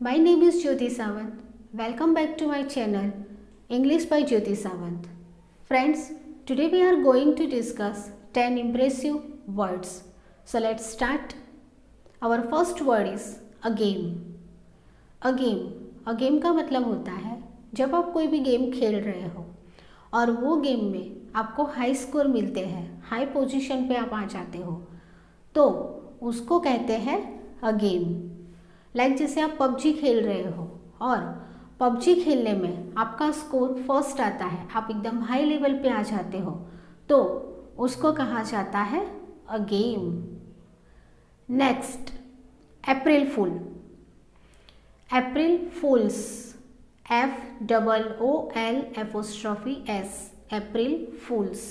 My name is Jyoti Sawant. Welcome back to my channel English by Jyoti Sawant. Friends, today we are going to discuss 10 impressive words. So let's start. Our first word is a game. A game. A game का मतलब होता है जब आप कोई भी game खेल रहे हो और वो गेम में आपको हाई स्कोर मिलते हैं, हाई पोजीशन पे आप आ जाते हो, तो उसको कहते हैं अ गेम। लाइक जैसे आप पबजी खेल रहे हो और पबजी खेलने में आपका स्कोर फर्स्ट आता है, आप एकदम हाई लेवल पे आ जाते हो, तो उसको कहा जाता है a game. Next, April fool. April fools, FOOLS, April fools.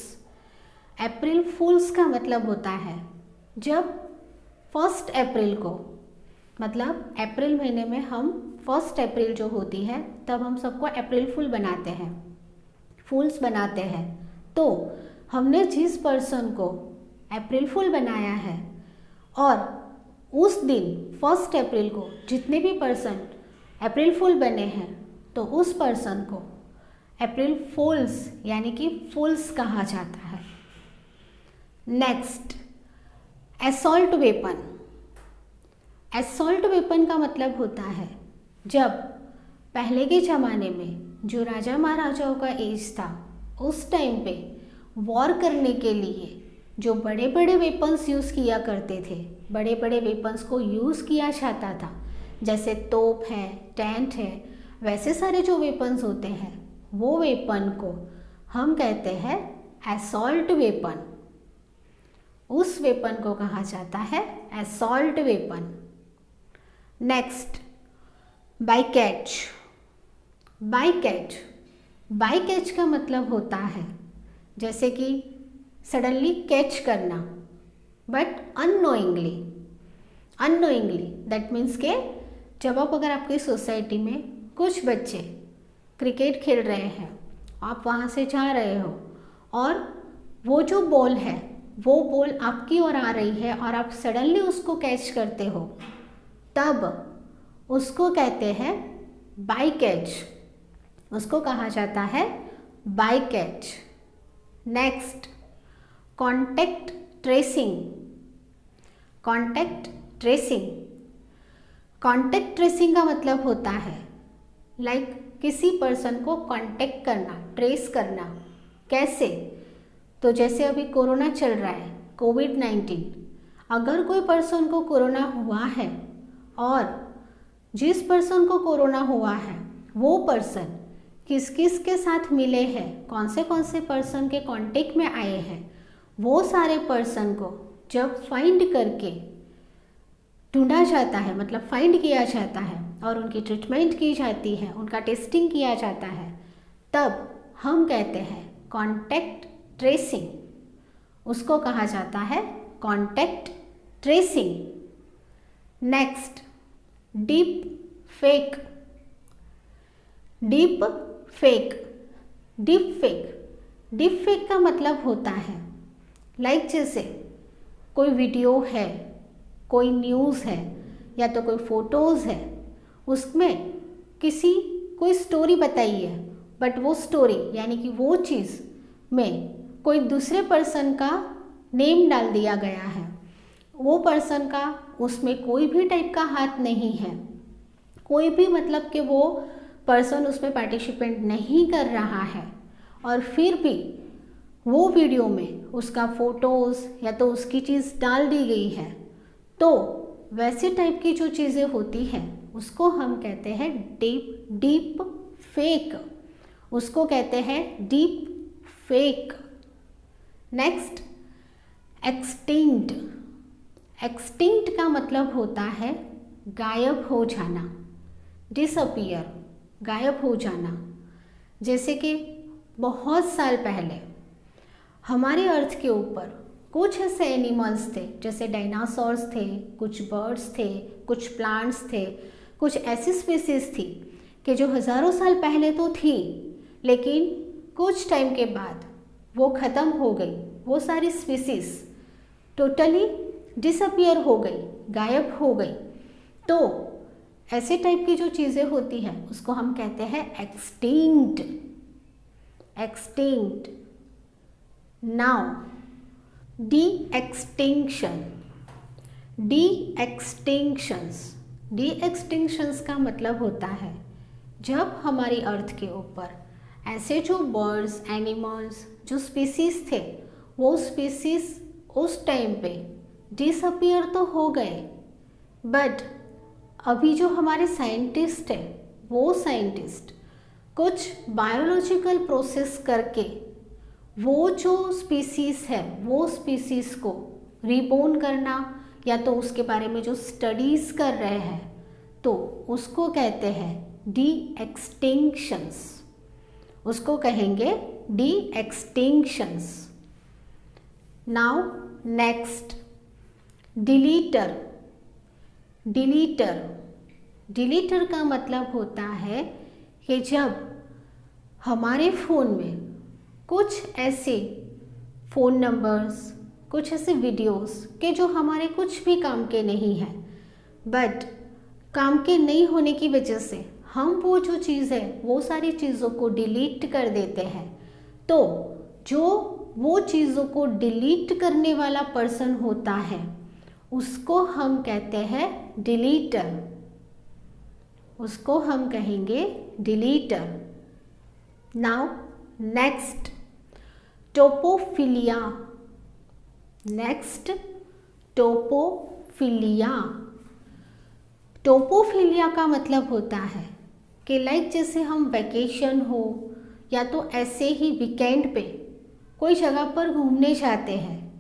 April fools का मतलब होता है जब 1 अप्रैल को, मतलब अप्रैल महीने में हम 1 अप्रैल जो होती है तब हम सबको अप्रैल फूल बनाते हैं, फूल्स बनाते हैं। तो हमने जिस पर्सन को अप्रैल फूल बनाया है और उस दिन 1 अप्रैल को जितने भी पर्सन अप्रैल फूल बने हैं तो उस पर्सन को अप्रैल फूल्स यानी कि फूल्स कहा जाता है। Next, assault weapon. Assault weapon का मतलब होता है जब पहले के ज़माने में जो राजा महाराजाओं का एज था उस टाइम पे वॉर करने के लिए जो बड़े बड़े वेपन्स यूज़ किया करते थे, बड़े बड़े वेपन्स को यूज़ किया जाता था, जैसे तोप है, टैंक है, वैसे सारे जो वेपन्स होते हैं वो वेपन को हम कहते हैं असॉल्ट वेपन। उस वेपन को कहा जाता है असॉल्ट वेपन। नेक्स्ट, बाइकैच। बाइकैच, बाइकैच का मतलब होता है जैसे कि सडनली कैच करना, but unknowingly. Unknowingly that means के जब आप अगर आपकी सोसाइटी में कुछ बच्चे क्रिकेट खेल रहे हैं, आप वहाँ से जा रहे हो और वो जो बॉल है वो बॉल आपकी ओर आ रही है और आप सडनली उसको कैच करते हो, तब उसको कहते हैं बाइकैच। उसको कहा जाता है bycatch. Next, contact tracing. Contact tracing. Contact tracing का मतलब होता है लाइक किसी पर्सन को कांटेक्ट करना, ट्रेस करना। कैसे? तो जैसे अभी कोरोना चल रहा है, कोविड-19, अगर कोई पर्सन को कोरोना हुआ है और जिस पर्सन को कोरोना हुआ है वो पर्सन किस किस के साथ मिले हैं, कौन से पर्सन के कांटेक्ट में आए हैं, वो सारे पर्सन को जब फाइंड करके ढूंढा जाता है, मतलब फाइंड किया जाता है और उनकी ट्रीटमेंट की जाती है, उनका टेस्टिंग किया जाता है, तब हम कहते हैं कॉन्टैक्ट ट्रेसिंग। उसको कहा जाता है contact tracing. Next, deep fake. Deep fake. Deep fake. Deep fake का मतलब होता है लाइक जैसे कोई वीडियो है, कोई न्यूज़ है या तो कोई फ़ोटोज़ है, उसमें कोई स्टोरी बताई है, बट वो स्टोरी यानी कि वो चीज़ में कोई दूसरे पर्सन का नेम डाल दिया गया है। वो पर्सन का उसमें कोई भी टाइप का हाथ नहीं है, कोई भी मतलब कि वो पर्सन उसमें पार्टिसिपेंट नहीं कर रहा है, और फिर भी वो वीडियो में उसका फ़ोटोज़ या तो उसकी चीज़ डाल दी गई है, तो वैसे टाइप की जो चीज़ें होती हैं उसको हम कहते हैं डीप फेक। उसको कहते हैं deep fake. Next, extinct. Extinct का मतलब होता है गायब हो जाना, डिसअपियर, गायब हो जाना। जैसे कि बहुत साल पहले हमारे अर्थ के ऊपर कुछ ऐसे एनिमल्स थे, जैसे डायनासोर्स थे, कुछ बर्ड्स थे, कुछ प्लांट्स थे, कुछ ऐसी स्पीसीज थी कि जो हज़ारों साल पहले तो थी, लेकिन कुछ टाइम के बाद वो ख़त्म हो गई। वो सारी स्पीसीज टोटली डिसअपियर हो गई, गायब हो गई। तो ऐसे टाइप की जो चीज़ें होती हैं उसको हम कहते हैं extinct. Extinct. Now D extinction. D extinctions. D extinctions का मतलब होता है जब हमारी अर्थ के ऊपर ऐसे जो बर्ड्स, एनिमल्स, जो स्पीसीज थे वो स्पीसीज उस टाइम पे डिसअपियर तो हो गए, बट अभी जो हमारे साइंटिस्ट है वो साइंटिस्ट कुछ बायोलॉजिकल प्रोसेस करके वो जो स्पीसीज है वो स्पीसीज को रिबोर्न करना या तो उसके बारे में जो स्टडीज़ कर रहे हैं तो उसको कहते हैं डी एक्सटिंक्शंस। उसको कहेंगे de extinctions. Now next, delator. Delator. Delator का मतलब होता है कि जब हमारे फ़ोन में कुछ ऐसे फ़ोन नंबर्स, कुछ ऐसे वीडियोस के जो हमारे कुछ भी काम के नहीं हैं, बट काम के नहीं होने की वजह से हम वो जो चीज़ है वो सारी चीज़ों को डिलीट कर देते हैं, तो जो वो चीज़ों को डिलीट करने वाला पर्सन होता है उसको हम कहते हैं डिलीटर। उसको हम कहेंगे delator. Now next, topophilia. Next, topophilia. Topophilia का मतलब होता है कि लाइक जैसे हम वैकेशन हो या तो ऐसे ही वीकेंड पे कोई जगह पर घूमने जाते हैं,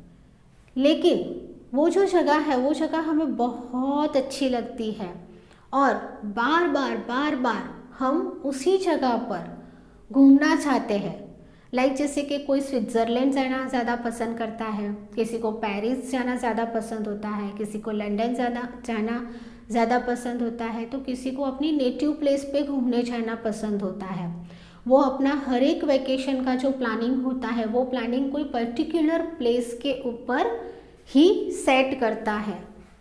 लेकिन वो जो जगह है वो जगह हमें बहुत अच्छी लगती है और बार बार हम उसी जगह पर घूमना चाहते हैं। लाइक जैसे कि कोई स्विट्ज़रलैंड जाना ज़्यादा पसंद करता है, किसी को पेरिस जाना ज़्यादा पसंद होता है, किसी को लंदन जाना ज़्यादा पसंद होता है, तो किसी को अपनी नेटिव प्लेस पे घूमने जाना पसंद होता है। वो अपना हर एक वैकेशन का जो प्लानिंग होता है वो प्लानिंग कोई पर्टिकुलर प्लेस के ऊपर ही सेट करता है।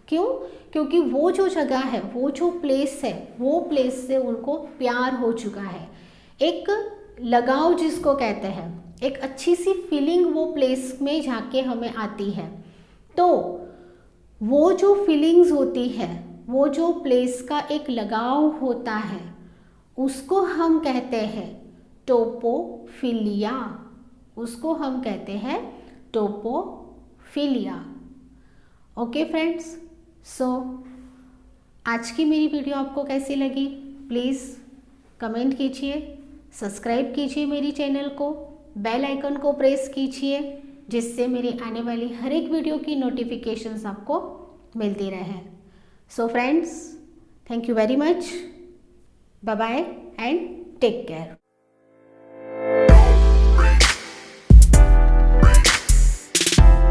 क्यों? क्योंकि वो जो जगह है, वो जो प्लेस है, वो प्लेस से उनको प्यार हो चुका है। एक लगाव जिसको कहते हैं, एक अच्छी सी फीलिंग वो प्लेस में जाके हमें आती है। तो वो जो फीलिंग्स होती है, वो जो प्लेस का एक लगाव होता है, उसको हम कहते हैं टोपोफिलिया। उसको हम कहते हैं टोपोफिलिया। ओके फ्रेंड्स, सो आज की मेरी वीडियो आपको कैसी लगी प्लीज़ कमेंट कीजिए, सब्सक्राइब कीजिए मेरी चैनल को, बेल आइकन को प्रेस कीजिए जिससे मेरी आने वाली हर एक वीडियो की नोटिफिकेशंस आपको मिलती रहे। So friends, thank you very much, bye bye and take care.